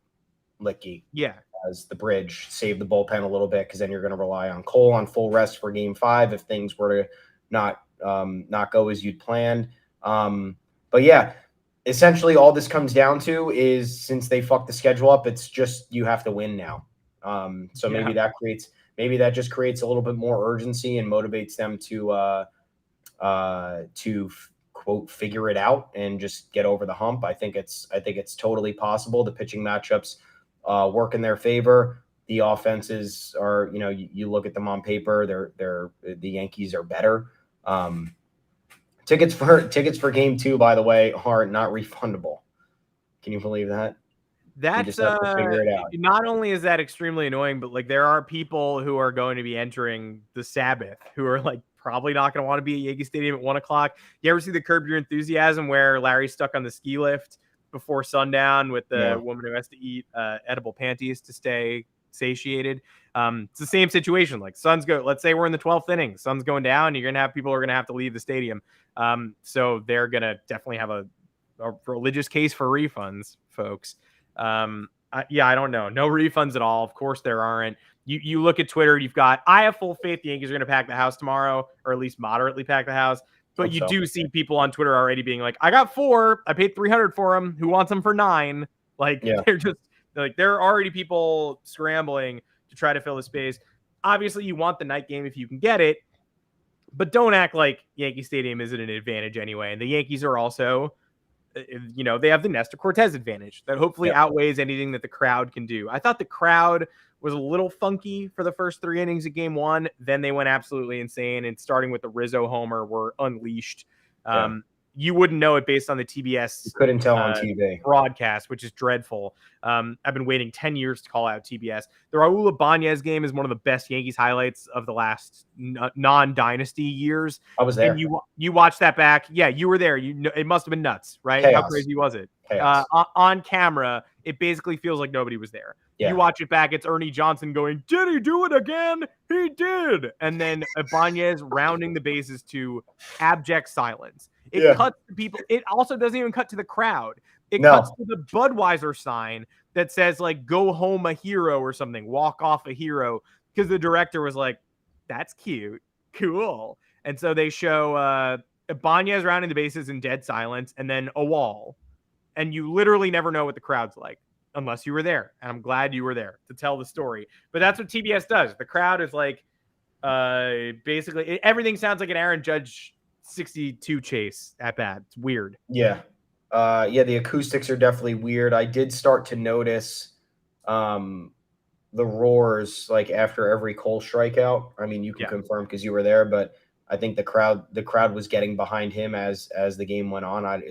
Licky. Yeah. As the bridge, save the bullpen a little bit because then you're going to rely on Cole on full rest for game 5 if things were to not go as you'd planned. But yeah, essentially all this comes down to is since they fucked the schedule up, it's just you have to win now. Maybe that just creates a little bit more urgency and motivates them to quote figure it out and just get over the hump. I think it's totally possible. The pitching matchups work in their favor. the offenses are, you look at them on paper, the Yankees are better. Tickets for game 2, by the way, are not refundable. Can you believe that? You That's just have to figure it out. not only is that extremely annoying, but like there are people who are going to be entering the Sabbath who are like probably not going to want to be at Yankee Stadium at 1:00. You ever see the Curb Your Enthusiasm where Larry's stuck on the ski lift before sundown with the woman who has to eat edible panties to stay satiated? It's the same situation. Like Suns go, let's say we're in the 12th inning, Suns going down, you're going to have people who are going to have to leave the stadium. So they're going to definitely have a religious case for refunds, folks. I don't know. No refunds at all. Of course there aren't. You look at Twitter, I have full faith the Yankees are going to pack the house tomorrow, or at least moderately pack the house. But you do see people on Twitter already being like, I got 4, I paid $300 for them. Who wants them for 9? Like, they're just like, there are already people scrambling to try to fill the space. Obviously you want the night game if you can get it, but don't act like Yankee Stadium isn't an advantage anyway. And the Yankees are also, they have the Nestor Cortez advantage that hopefully outweighs anything that the crowd can do. I thought the crowd was a little funky for the first 3 innings of game 1. Then they went absolutely insane, and starting with the Rizzo homer were unleashed. You wouldn't know it based on the TBS. You couldn't tell on TV broadcast, which is dreadful. I've been waiting 10 years to call out TBS. The Raul Ibanez game is one of the best Yankees highlights of the last non-dynasty years. I was there. And you watched that back. Yeah, you were there. It must have been nuts, right? Chaos. How crazy was it? On camera, it basically feels like nobody was there. Yeah. You watch it back, it's Ernie Johnson going, did he do it again? He did. And then Ibanez rounding the bases to abject silence. It cuts to people. It also doesn't even cut to the crowd. It cuts to the Budweiser sign that says, like, go home a hero or something, walk off a hero, because the director was like, that's cute. Cool. And so they show Ibanez rounding the bases in dead silence and then a wall. And you literally never know what the crowd's like unless you were there. And I'm glad you were there to tell the story. But that's what TBS does. The crowd is like, basically, everything sounds like an Aaron Judge 62 chase at bat. It's weird. Yeah. The acoustics are definitely weird. I did start to notice the roars like after every Cole strikeout. I mean, you can confirm because you were there, but I think the crowd was getting behind him as the game went on.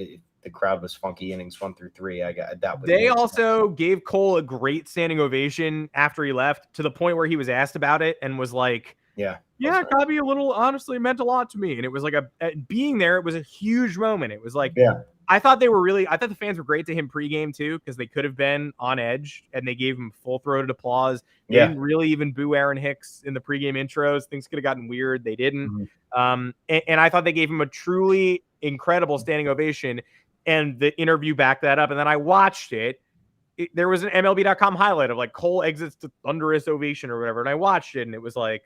The crowd was funky innings 1 through 3. They also gave Cole a great standing ovation after he left, to the point where he was asked about it and was like, it gotta be a little, honestly, meant a lot to me. And it was like being there, it was a huge moment. It was like, I thought the fans were great to him pregame too, because they could have been on edge and they gave him full throated applause. They didn't really even boo Aaron Hicks in the pregame intros. Things could have gotten weird. They didn't. And I thought they gave him a truly incredible standing ovation, and the interview backed that up. And then I watched it. There was an MLB.com highlight of like Cole exits to thunderous ovation or whatever. And I watched it, and it was like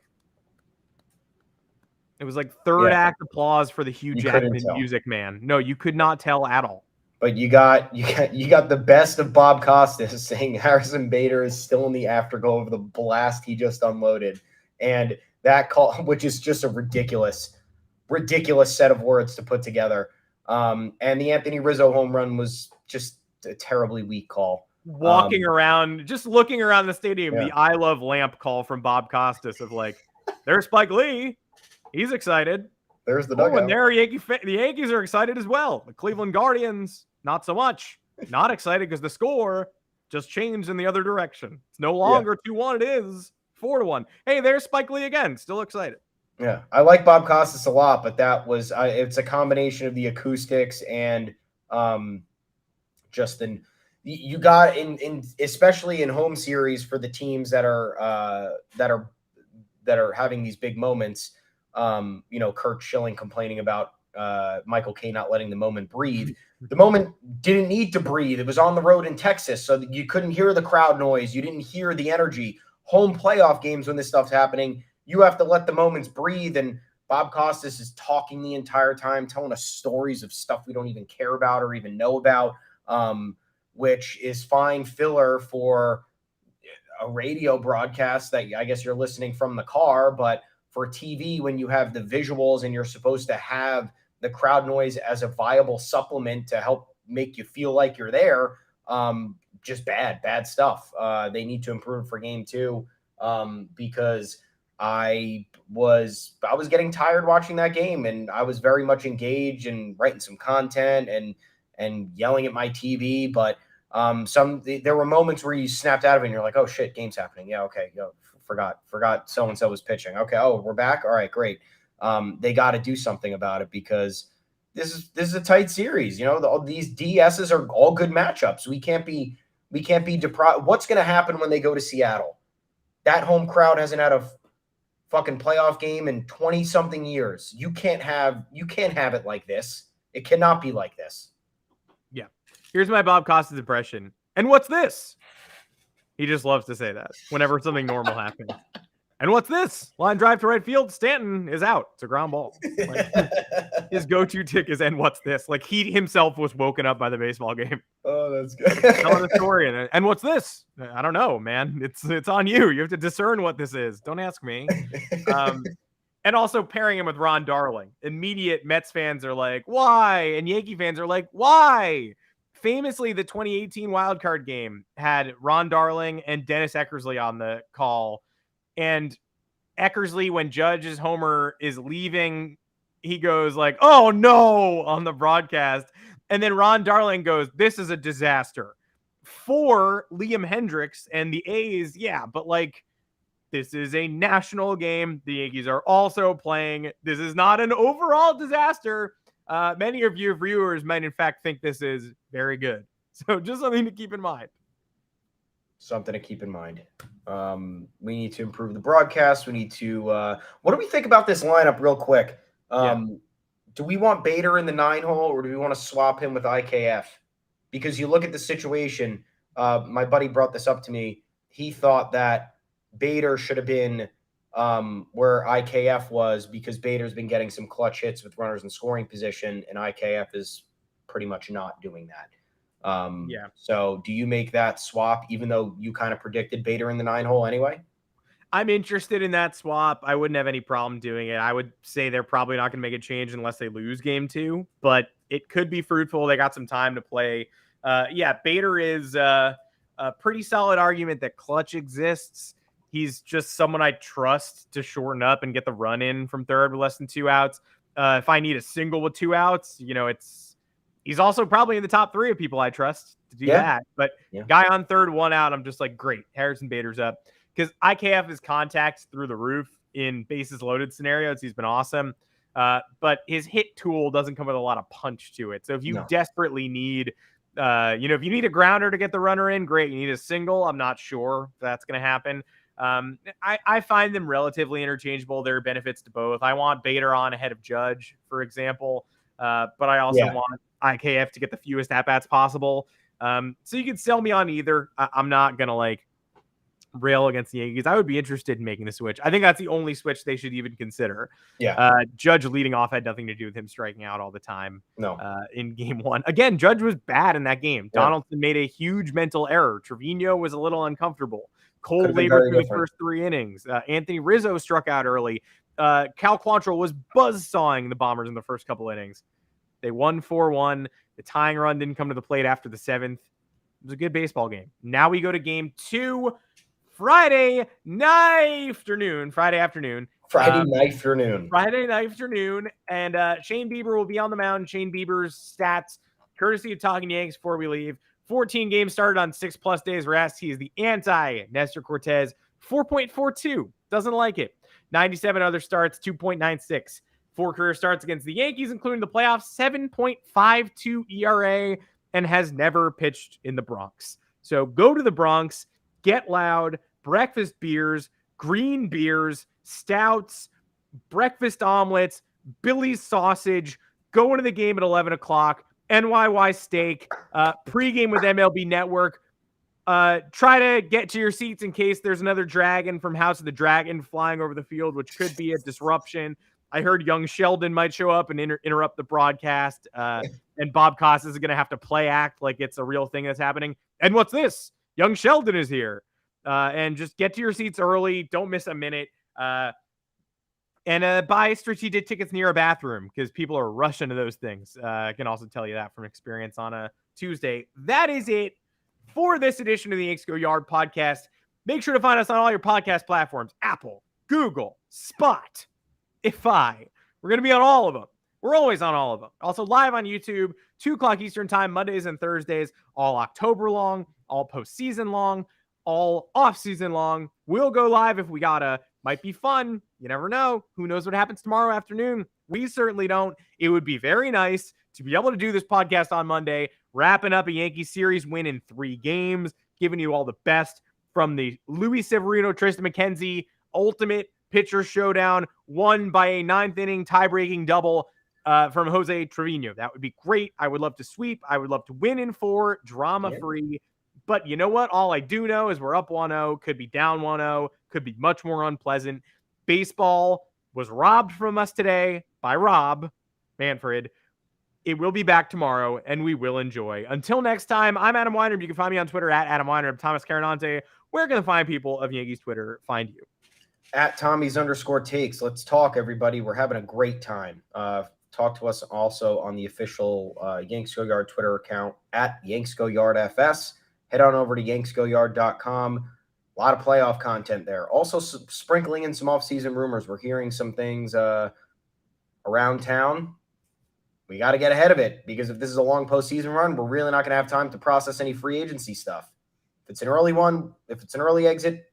third act applause for the Hugh Jackman music man. No, you could not tell at all. But you got the best of Bob Costas saying Harrison Bader is still in the afterglow of the blast he just unloaded. And that call, which is just a ridiculous set of words to put together. And the Anthony Rizzo home run was just a terribly weak call. Walking around, just looking around the stadium, the I Love Lamp call from Bob Costas of like, there's Spike Lee. He's excited. There's the dugout. And there the Yankees are excited as well. The Cleveland Guardians, not so much. Not excited because the score just changed in the other direction. It's no longer 2-1. It is 4-1. Hey, there's Spike Lee again. Still excited. Yeah, I like Bob Costas a lot, but that was it's a combination of the acoustics and just you got in especially in home series for the teams that are having these big moments. Kurt Schilling complaining about Michael Kay not letting the moment breathe. The moment didn't need to breathe. It was on the road in Texas, so that you couldn't hear the crowd noise. You didn't hear the energy. Home playoff games, when this stuff's happening, you have to let the moments breathe. And Bob Costas is talking the entire time, telling us stories of stuff we don't even care about or even know about, which is fine filler for a radio broadcast that I guess you're listening from the car. But for TV, when you have the visuals and you're supposed to have the crowd noise as a viable supplement to help make you feel like you're there, just bad stuff. They need to improve for game 2 because I was getting tired watching that game, and I was very much engaged and writing some content and yelling at my TV. But there were moments where you snapped out of it and you're like, oh shit, game's happening. Yeah, okay, forgot so and so was pitching. Okay, oh, we're back. All right, great. They got to do something about it because this is a tight series. These DSs are all good matchups. We can't be deprived. What's going to happen when they go to Seattle? That home crowd hasn't had a fucking playoff game in 20 something years. You can't have it like this. It cannot be like this. Yeah. Here's my Bob Costas impression. And what's this? He just loves to say that whenever something normal happens. And what's this? Line drive to right field. Stanton is out. It's a ground ball. Like, his go-to tick is, and what's this? Like, he himself was woken up by the baseball game. Oh, that's good. Telling a story. And what's this? I don't know, man. It's on you. You have to discern what this is. Don't ask me. And also pairing him with Ron Darling. Immediate Mets fans are like, why? And Yankee fans are like, why? Famously, the 2018 wildcard game had Ron Darling and Dennis Eckersley on the call. And Eckersley, when Judge's homer is leaving, he goes like, oh no, on the broadcast. And then Ron Darling goes, this is a disaster. For Liam Hendricks and the A's, yeah, but like, this is a national game. The Yankees are also playing. This is not an overall disaster. Many of your viewers might, in fact, think this is very good. So just something to keep in mind. Something to keep in mind. We need to improve the broadcast. We need to what do we think about this lineup real quick? Do we want Bader in the 9-hole, or do we want to swap him with IKF? Because you look at the situation, my buddy brought this up to me. He thought that Bader should have been where IKF was because Bader's been getting some clutch hits with runners in scoring position, and IKF is pretty much not doing that. So do you make that swap, even though you kind of predicted Bader in the 9-hole anyway? I'm interested in that swap. I wouldn't have any problem doing it. I would say they're probably not going to make a change unless they lose game 2, but it could be fruitful. They got some time to play. Bader is a pretty solid argument that clutch exists. He's just someone I trust to shorten up and get the run in from third with less than 2 outs. If I need a single with 2 outs, he's also probably in the top 3 of people I trust to do that. But guy on third, 1 out, I'm just like, great. Harrison Bader's up. Because IKF is contacts through the roof in bases loaded scenarios. He's been awesome. But his hit tool doesn't come with a lot of punch to it. So if you desperately need, if you need a grounder to get the runner in, great. You need a single. I'm not sure if that's going to happen. I find them relatively interchangeable. There are benefits to both. I want Bader on ahead of Judge, for example. But I also want IKF to get the fewest at-bats possible. So you can sell me on either. I'm not going to rail against the Yankees. I would be interested in making the switch. I think that's the only switch they should even consider. Judge leading off had nothing to do with him striking out all the time. In game 1. Again, Judge was bad in that game. Donaldson made a huge mental error. Trevino was a little uncomfortable. Cole labored through the first 3 innings. Anthony Rizzo struck out early. Cal Quantrill was buzzsawing the Bombers in the first couple innings. They won 4-1. The tying run didn't come to the plate after the 7th. It was a good baseball game. Now we go to game 2. Friday afternoon. And Shane Bieber will be on the mound. Shane Bieber's stats, courtesy of Talking Yanks before we leave. 14 games started on 6+ days rest. He is the anti-Nestor Cortez. 4.42. Doesn't like it. 97 other starts, 2.96. 4 career starts against the Yankees, including the playoffs, 7.52 ERA, and has never pitched in the Bronx. So go to the Bronx, get loud, breakfast beers, green beers, stouts, breakfast omelets, Billy's sausage, go into the game at 11 o'clock, NYY steak, pregame with MLB Network. Try to get to your seats in case there's another dragon from House of the Dragon flying over the field, which could be a disruption. I heard young Sheldon might show up and interrupt the broadcast, and Bob Costas is going to have to play act like it's a real thing that's happening. And what's this? Young Sheldon is here. And just get to your seats early. Don't miss a minute. And buy strategic tickets near a bathroom because people are rushing to those things. I can also tell you that from experience on a Tuesday. That is it for this edition of the Yanks Go Yard podcast. Make sure to find us on all your podcast platforms: Apple, Google, Spot, Ify. We're going to be on all of them. We're always on all of them. Also live on YouTube, 2 o'clock Eastern time, Mondays and Thursdays, all October long, all postseason long, all off-season long. We'll go live if we gotta. Might be fun. You never know. Who knows what happens tomorrow afternoon? We certainly don't. It would be very nice to be able to do this podcast on Monday, wrapping up a Yankees series win in 3 games, giving you all the best from the Luis Severino, Tristan McKenzie ultimate pitcher showdown, won by a 9th inning tie-breaking double from Jose Trevino. That would be great. I would love to sweep. I would love to win in 4, drama-free. Yeah. But you know what? All I do know is we're up 1-0, could be down 1-0, could be much more unpleasant. Baseball was robbed from us today by Rob Manfred. It will be back tomorrow, and we will enjoy. Until next time, I'm Adam Weiner. You can find me on Twitter at Adam Weiner. Thomas Carinante. Where can the fine people of Yankees Twitter find you? At Tommy's_takes. Let's talk, everybody. We're having a great time. Talk to us also on the official Yanks Go Yard Twitter account at Yanks Go Yard FS. Head on over to yanksgoyard.com. A lot of playoff content there. Also sprinkling in some off-season rumors. We're hearing some things around town. We got to get ahead of it, because if this is a long postseason run, we're really not going to have time to process any free agency stuff. If it's an early one, if it's an early exit,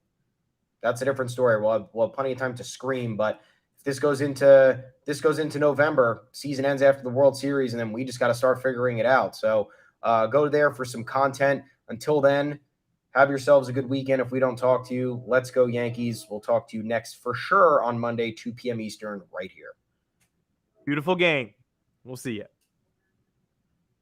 that's a different story. We'll have plenty of time to scream. But if this goes into November, season ends after the World Series, and then we just got to start figuring it out. So go there for some content. Until then, have yourselves a good weekend. If we don't talk to you, let's go Yankees. We'll talk to you next for sure on Monday, 2 p.m. Eastern, right here. Beautiful game. We'll see you.